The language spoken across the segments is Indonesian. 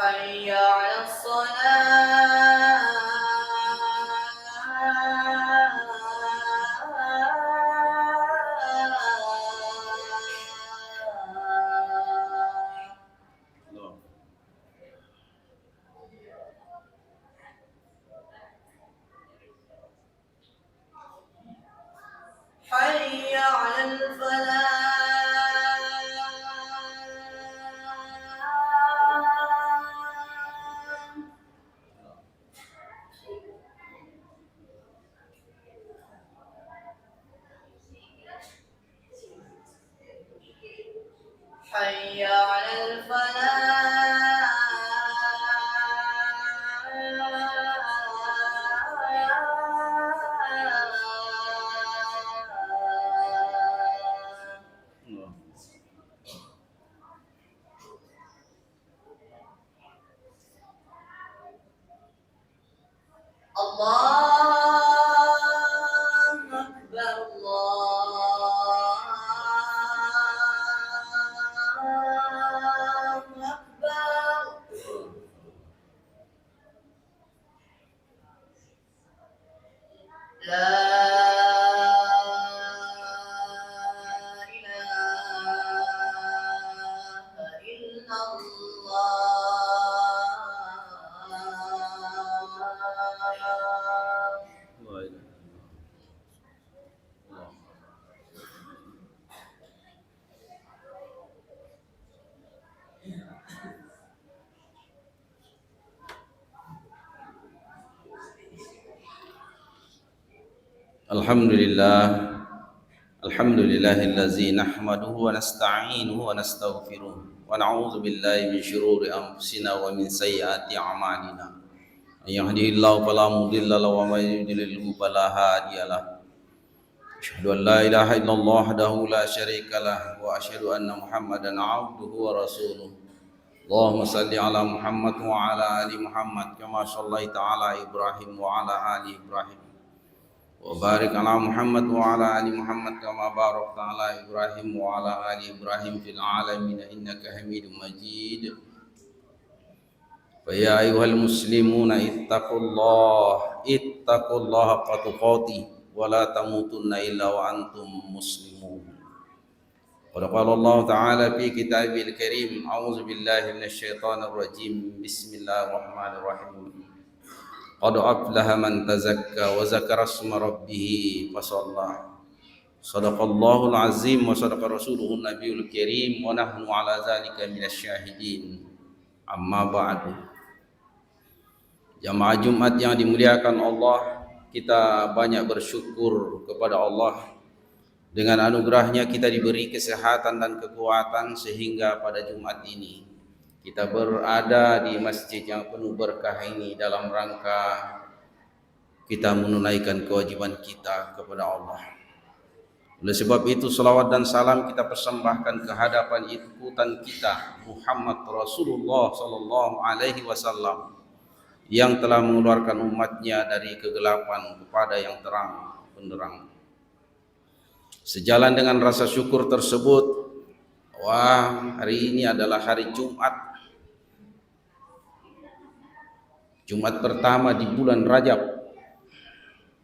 حي على الصلاة حي على الفلاح حي على الفلاح الله أكبر الله أكبر لا إله إلا الله. Alhamdulillahillazi nahmaduhu wa nasta'inuhu wa nastaghfiruh wa na'udzu billahi min syururi anfusina wa min sayyiati a'malina. May yahdihillahu fala mudilla lahu wa may yudlilhu fala hadiyalah. Asyhadu an la ilaha illallah wahdahu la syarika lah wa asyhadu anna Muhammadan 'abduhu wa rasuluh. Allahumma salli ala Muhammad wa ala ali Muhammad kama shallaita ala Ibrahim wa ala ali Ibrahim. Wa barik ala Muhammad wa ala ali Muhammad kama barakta ala Ibrahim wa ala ali Ibrahim fil alamin innaka Hamidum Majid. Fa ya ayyuhal muslimuna ittaqullaha haqqa tuqatih wa la tamutunna illa wa antum muslimun. Qad qala Allah ta'ala fi kitabil karim, a'udzu billahi minasy syaithanir rajim. Bismillahirrahmanirrahim. Qad aflaha man tazakka wa zakara isma rabbih fasalla. Shadaqallahul azim wa sadaqa rasuluhun nabiyul karim wa nahnu ala zalika minasy syahidin. Amma ba'du. Jamaah Jumat yang dimuliakan Allah, kita banyak bersyukur kepada Allah. Dengan anugerahnya kita diberi kesehatan dan kekuatan sehingga pada Jumat ini kita berada di masjid yang penuh berkah ini dalam rangka kita menunaikan kewajiban kita kepada Allah. Oleh sebab itu salawat dan salam kita persembahkan ke hadapan ikutan kita Muhammad Rasulullah sallallahu alaihi wasallam yang telah mengeluarkan umatnya dari kegelapan kepada yang terang benderang. Sejalan dengan rasa syukur tersebut, hari ini adalah hari Jumat pertama di bulan Rajab.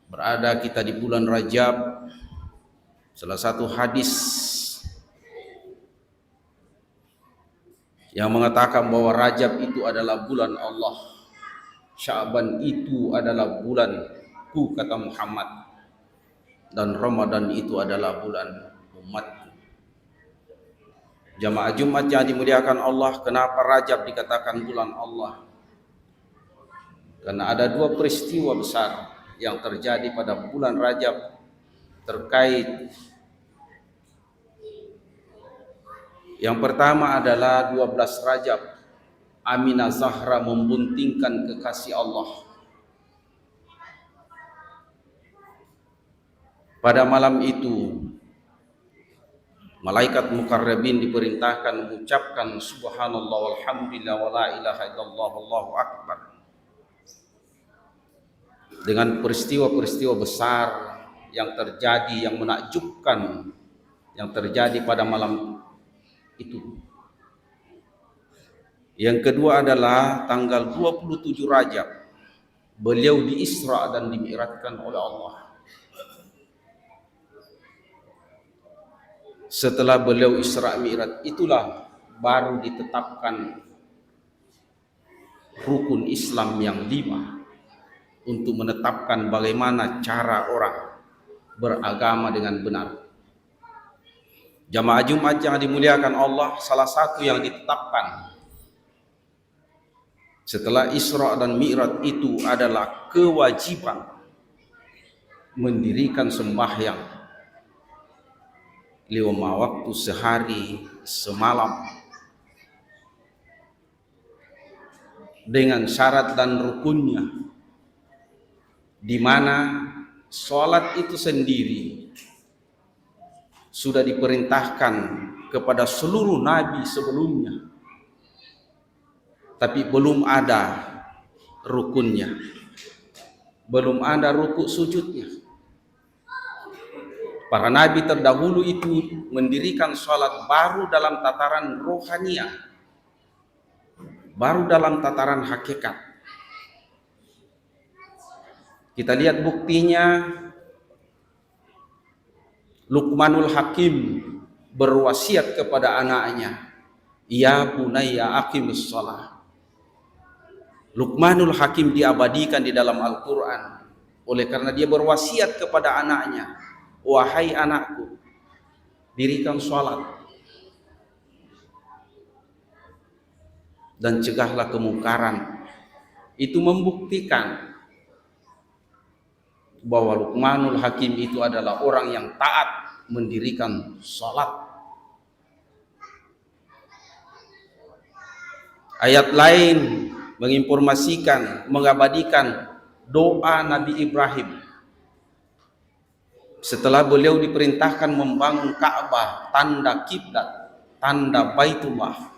Berada kita di bulan Rajab, salah satu hadis yang mengatakan bahwa Rajab itu adalah bulan Allah, Sya'ban itu adalah bulanku kata Muhammad, dan Ramadan itu adalah bulan umatku. Jamaah Jumat yang dimuliakan Allah, kenapa Rajab dikatakan bulan Allah? Karena ada dua peristiwa besar yang terjadi pada bulan Rajab terkait. Yang pertama adalah 12 Rajab, Aminah Zahra membuntingkan kekasih Allah. Pada malam itu malaikat mukarrabin diperintahkan mengucapkan subhanallah walhamdulillah wala ilaha illallah wallahu akbar. Dengan peristiwa-peristiwa besar yang terjadi, yang menakjubkan, yang terjadi pada malam itu. Yang kedua adalah tanggal 27 Rajab. Beliau diisra dan dimi'rajkan oleh Allah. Setelah beliau Isra Mi'raj, itulah baru ditetapkan rukun Islam yang 5 untuk menetapkan bagaimana cara orang beragama dengan benar. Jamaah Jumat yang dimuliakan Allah, salah satu yang ditetapkan setelah Isra dan Mi'raj itu adalah kewajiban mendirikan sembahyang 5 waktu sehari semalam dengan syarat dan rukunnya, di mana sholat itu sendiri sudah diperintahkan kepada seluruh nabi sebelumnya, tapi belum ada rukunnya, belum ada rukuk sujudnya. Para nabi terdahulu itu mendirikan sholat baru dalam tataran rohaniah, baru dalam tataran hakikat. Kita lihat buktinya, Luqmanul Hakim berwasiat kepada anaknya, "Ya bunayya aqimis shalah." Luqmanul Hakim diabadikan di dalam Al-Quran oleh karena dia berwasiat kepada anaknya, "Wahai anakku, dirikan sholat dan cegahlah kemungkaran." Itu membuktikan bahwa Luqmanul Hakim itu adalah orang yang taat mendirikan sholat. Ayat lain menginformasikan, mengabadikan doa Nabi Ibrahim setelah beliau diperintahkan membangun Ka'bah, tanda kiblat, tanda Baitullah.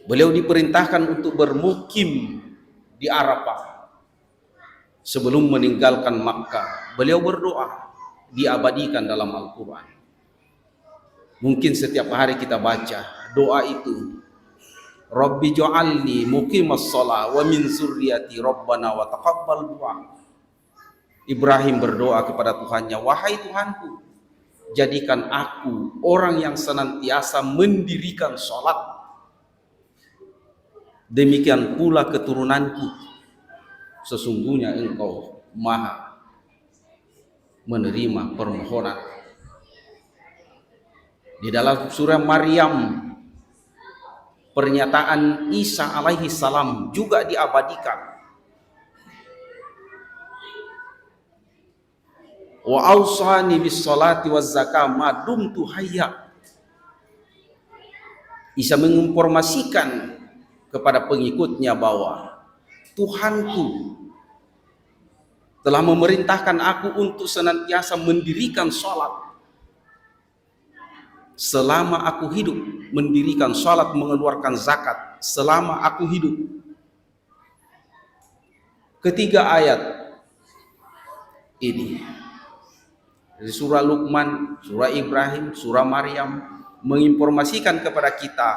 Beliau diperintahkan untuk bermukim di Arafah sebelum meninggalkan Makkah. Beliau berdoa, diabadikan dalam Al-Quran. Mungkin setiap hari kita baca doa itu, "Rabbi ja'alni muqimas shalah wa min zurriyati rabbana wa taqabbal du'a." Ibrahim berdoa kepada Tuhannya, "Wahai Tuhanku, jadikan aku orang yang senantiasa mendirikan sholat. Demikian pula keturunanku. Sesungguhnya Engkau Maha menerima permohonan." Di dalam surah Maryam, pernyataan Isa alaihi salam juga diabadikan. "Wa awsani bis salati waz zakah ma dumtu hayya." Isa menginformasikan kepada pengikutnya bahwa Tuhanku telah memerintahkan aku untuk senantiasa mendirikan sholat selama aku hidup, mendirikan sholat, mengeluarkan zakat selama aku hidup. Ketiga ayat ini dari surah Luqman, surah Ibrahim, surah Maryam menginformasikan kepada kita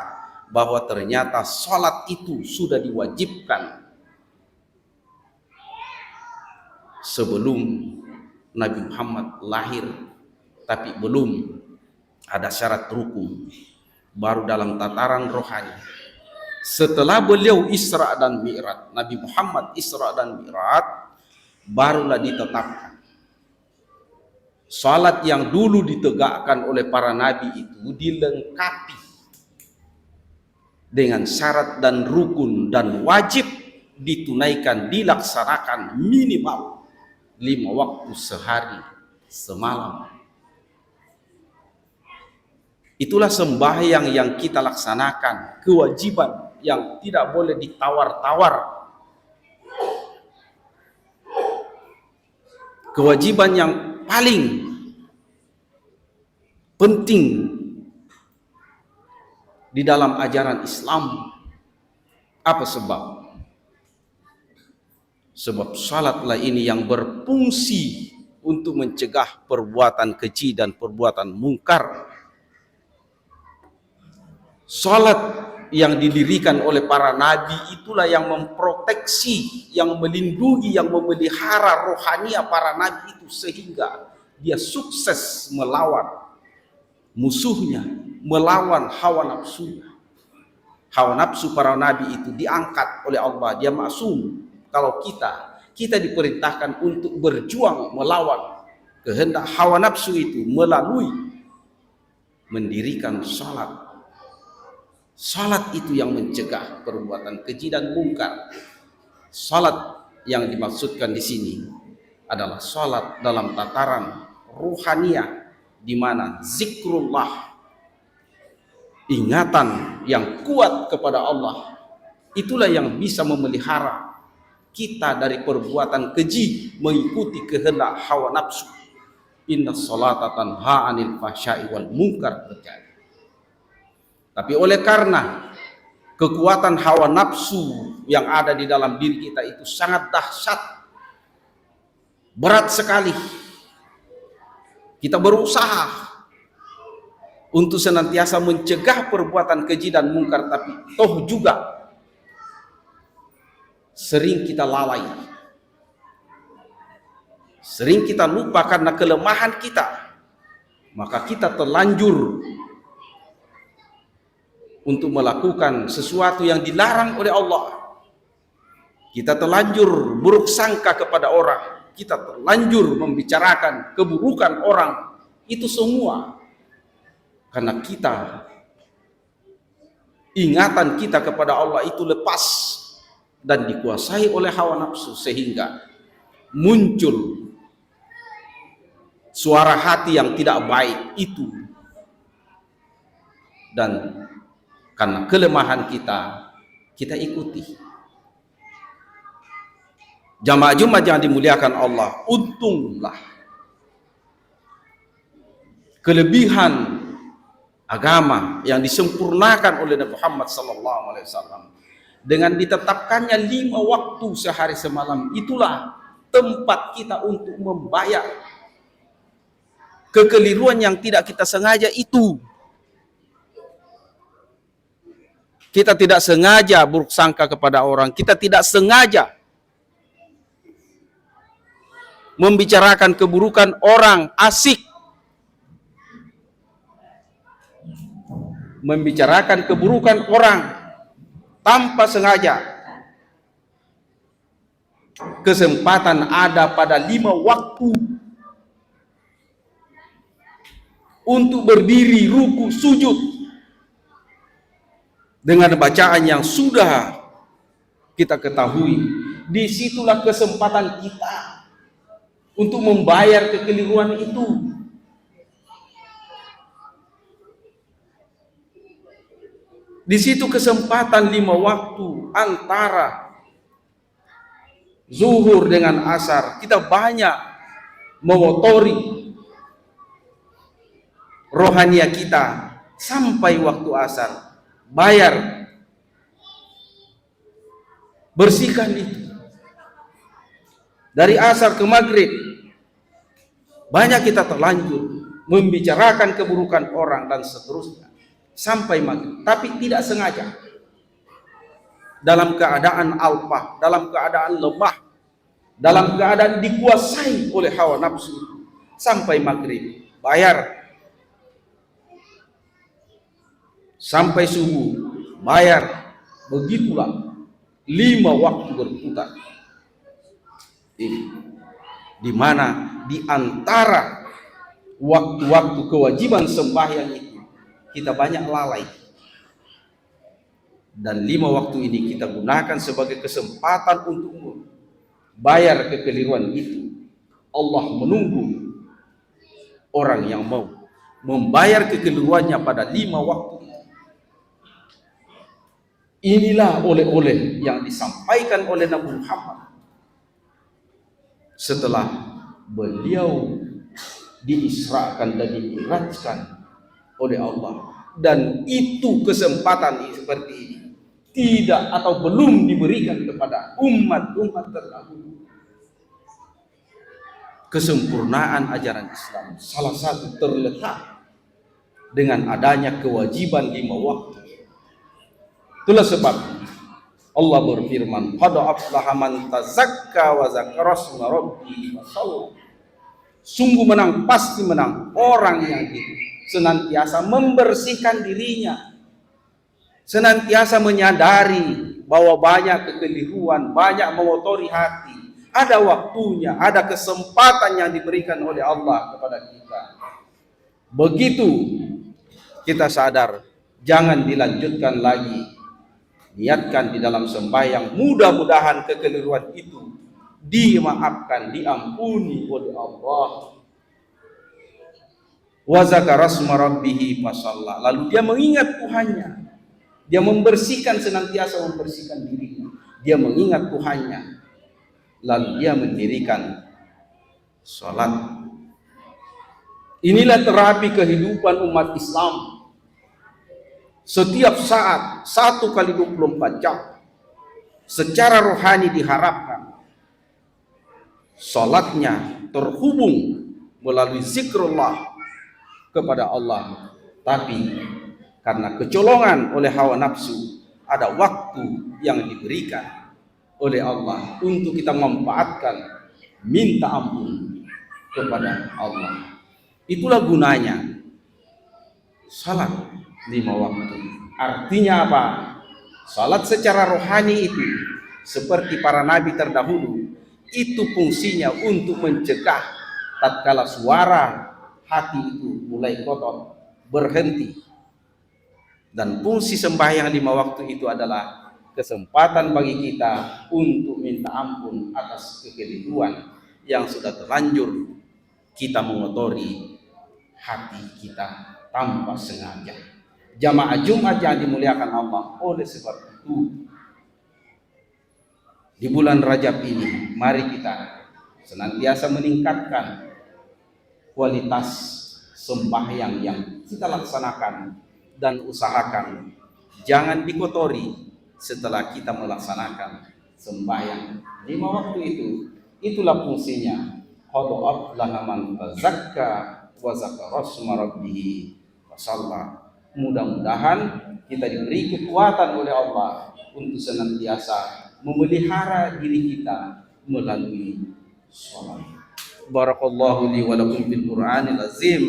bahwa ternyata sholat itu sudah diwajibkan sebelum Nabi Muhammad lahir, tapi belum ada syarat rukun, baru dalam tataran rohani. Setelah beliau Isra dan Mi'raj, Nabi Muhammad Isra dan Mi'raj, barulah ditetapkan salat yang dulu ditegakkan oleh para nabi itu dilengkapi dengan syarat dan rukun dan wajib ditunaikan, dilaksanakan minimal 5 waktu sehari semalam. Itulah sembahyang yang kita laksanakan, kewajiban yang tidak boleh ditawar-tawar, kewajiban yang paling penting di dalam ajaran Islam. Apa sebab? Sebab salatlah ini yang berfungsi untuk mencegah perbuatan keji dan perbuatan mungkar. Salat yang didirikan oleh para nabi itulah yang memproteksi, yang melindungi, yang memelihara rohania para nabi itu sehingga dia sukses melawan musuhnya, melawan hawa nafsu. Hawa nafsu para nabi itu diangkat oleh Allah, dia maksum. Kalau kita diperintahkan untuk berjuang melawan kehendak hawa nafsu itu melalui mendirikan salat. Salat itu yang mencegah perbuatan keji dan mungkar. Salat yang dimaksudkan di sini adalah salat dalam tataran ruhaniah, di mana zikrullah, ingatan yang kuat kepada Allah, itulah yang bisa memelihara kita dari perbuatan keji mengikuti kehendak hawa nafsu. Inna sholata tanha 'anil fahsya'i wal munkar terjadi. Tapi oleh karena kekuatan hawa nafsu yang ada di dalam diri kita itu sangat dahsyat, berat sekali, kita berusaha untuk senantiasa mencegah perbuatan keji dan mungkar, tapi toh juga sering kita lalai, sering kita lupa karena kelemahan kita, maka kita terlanjur untuk melakukan sesuatu yang dilarang oleh Allah. Kita terlanjur buruk sangka kepada orang, kita terlanjur membicarakan keburukan orang, itu semua karena kita, ingatan kita kepada Allah itu lepas dan dikuasai oleh hawa nafsu, sehingga muncul suara hati yang tidak baik itu, dan karena kelemahan kita ikuti. Jamaah Jumat yang dimuliakan Allah, untunglah kelebihan agama yang disempurnakan oleh Nabi Muhammad SAW dengan ditetapkannya 5 waktu sehari semalam, itulah tempat kita untuk membayar kekeliruan yang tidak kita sengaja itu. Kita tidak sengaja buruk sangka kepada orang, kita tidak sengaja membicarakan keburukan orang, asik membicarakan keburukan orang tanpa sengaja. Kesempatan ada pada 5 waktu untuk berdiri, ruku, sujud dengan bacaan yang sudah kita ketahui. Disitulah kesempatan kita untuk membayar kekeliruan itu. Di situ kesempatan 5 waktu antara zuhur dengan asar, kita banyak mengotori rohania kita sampai waktu asar. Bayar, bersihkan itu. Dari asar ke maghrib banyak kita terlanjur membicarakan keburukan orang dan seterusnya sampai maghrib, tapi tidak sengaja, dalam keadaan alpah, dalam keadaan lemah, dalam keadaan dikuasai oleh hawa nafsu. Sampai maghrib bayar, sampai subuh bayar, begitulah 5 waktu berputar. Ini di mana di antara waktu-waktu kewajiban sembahyang itu kita banyak lalai, dan 5 waktu ini kita gunakan sebagai kesempatan untuk bayar kekeliruan itu. Allah menunggu orang yang mau membayar kekeliruannya pada 5 waktu itu. Inilah oleh-oleh yang disampaikan oleh Nabi Muhammad setelah beliau diisrakan dan dimi'rajkan oleh Allah. Dan itu kesempatan seperti ini tidak atau belum diberikan kepada umat-umat terdahulu. Kesempurnaan ajaran Islam salah satu terletak dengan adanya kewajiban 5 waktu. Itulah sebab Allah berfirman, qad aflaha man tazakka wa dzakara isma rabbih wa shalla. Sungguh menang, pasti menang orang yang itu senantiasa membersihkan dirinya, senantiasa menyadari bahwa banyak kekeliruan, banyak mengotori hati. Ada waktunya, ada kesempatan yang diberikan oleh Allah kepada kita. Begitu kita sadar, jangan dilanjutkan lagi. Niatkan di dalam sembahyang, mudah-mudahan kekeliruan itu dimaafkan, diampuni oleh Allah. Wa zakara isma rabbih fasalla. Lalu dia mengingat Tuhannya. Dia membersihkan, senantiasa membersihkan dirinya. Dia mengingat Tuhannya. Lalu dia mendirikan salat. Inilah terapi kehidupan umat Islam. Setiap saat 1x24 jam secara rohani diharapkan salatnya terhubung melalui zikrullah kepada Allah. Tapi karena kecolongan oleh hawa nafsu, ada waktu yang diberikan oleh Allah untuk kita memanfaatkan minta ampun kepada Allah. Itulah gunanya salat 5 waktu. Artinya apa? Salat secara rohani itu seperti para nabi terdahulu, itu fungsinya untuk mencegah tatkala suara hati itu mulai kotor, berhenti. Dan fungsi sembahyang 5 waktu itu adalah kesempatan bagi kita untuk minta ampun atas kekeliruan yang sudah terlanjur kita mengotori hati kita tanpa sengaja. Jamaah Jumat yang dimuliakan Allah, oleh sebab itu di bulan Rajab ini mari kita senantiasa meningkatkan kualitas sembahyang yang kita laksanakan dan usahakan jangan dikotori setelah kita melaksanakan sembahyang 5 waktu itu. Itulah fungsinya. Qad aflaha man tazakka wa dzakara isma rabbih wa shalla. Mudah-mudahan kita diberi kekuatan oleh Allah untuk senantiasa memelihara diri kita melalui salat. Barakallahu li wa lakum bil Qur'anil azim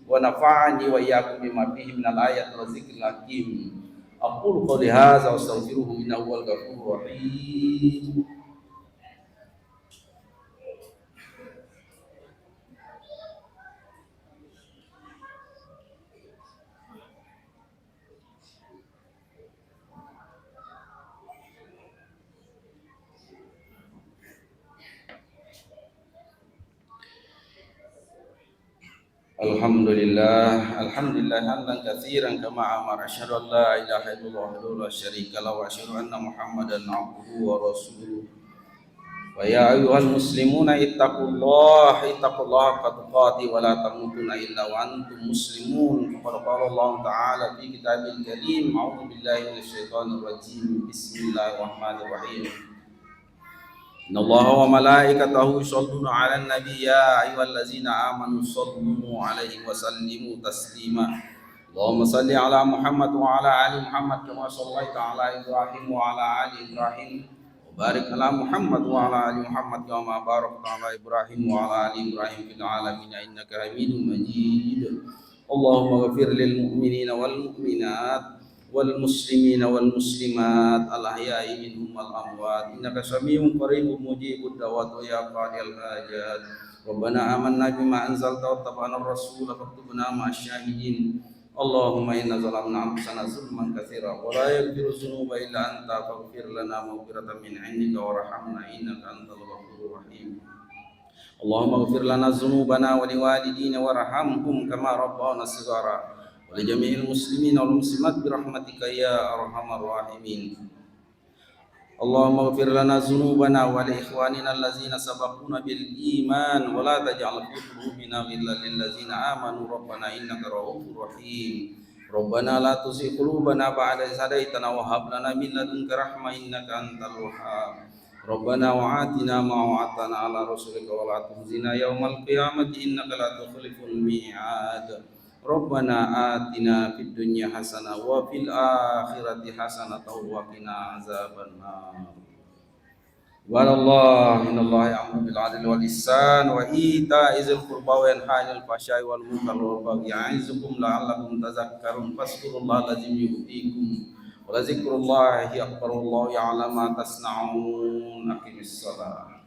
wa nafa'ani wa iyyakum bima fihi minal ayati wa dzikril hakim. Aqulu qouli hadza wa astaghfiruhu innahu huwal ghafurur rahim. Alhamdulillah hamdan katsiran kama amara asyhadu an la ilaha illallah wahdahu la syarika lahu wa asyhadu anna Muhammadan abduhu wa rasuluh. Wa ya ayyuhal muslimuna ittaqullaha haqqa tuqatih wa la tamutunna illa wa antum muslimun. Qala Allah ta'ala fi kitabil karim, a'udzu billahi minasyaitonir rajim. Bismillahirrahmanirrahim. Innallaha wa malaikatahu yusholluna 'alan nabi ya ayyuhallazina amanu shollu 'alaihi wa sallimu taslima. Allahumma shalli 'ala Muhammad wa 'ala ali Muhammad kama shallaita 'ala Ibrahim wa 'ala ali Ibrahim wa barik 'ala Muhammad wa 'ala ali Muhammad kama barakta 'ala Ibrahim wa 'ala ali Ibrahim fil 'alamin innaka Hamidum Majid. Allahumma ighfir lil mu'minina wal mu'minat wal muslimina wal muslimat al ahya'i minhum wal amwat innaka samii'un qariibun mujibud da'wat ya qadiyal hajat. Rabbana amanna bima anzalta wa tabana ar-rasul faktubna ma'asy syahidin. Allahumma inna zalamna anfusana zulman katsira wa la yaghfiru dzunuba illa anta faghfir lana maghfiratan min 'indika warhamna innaka antal ghafurur rahim. Allahumma ighfir lana dzunubana wa liwalidina warhamhum kama rabbawna shighara. Walijami'il muslimin wal muslimat birahmatika ya arhamar rahimin. Allahumma ighfir lana dzunubana wa li ikhwanina allazina sabaquna bil iman wa la taj'al fi qulubina ghillan lil ladzina amanu rabbana innaka ra'ufur rahim. Rabbana la tuzigh qulubana ba'da idh hadaitana wa hab lana min ladunka rahmah innaka antal wahhab. Rabbana wa atina ma wa'adtana ala rasulika wa la tukhzina yaumal qiyamati innaka la tukhliful mi'ad. Rabbana atina fid dunya hasanah wa fil akhirati hasanah wa qina azabannar. Wallah innallaha ya'muru bil 'adli wal ihsan wa ita'i dzil qurba wa yanha 'anil fahsya'i wal munkari wal baghi ya'izukum la'allakum tadhakkarun fazkurullaha allazim yu'tikum wa la dzikrullahi akbar wallahu ya'lamu ma tasna'un aqimis shalah.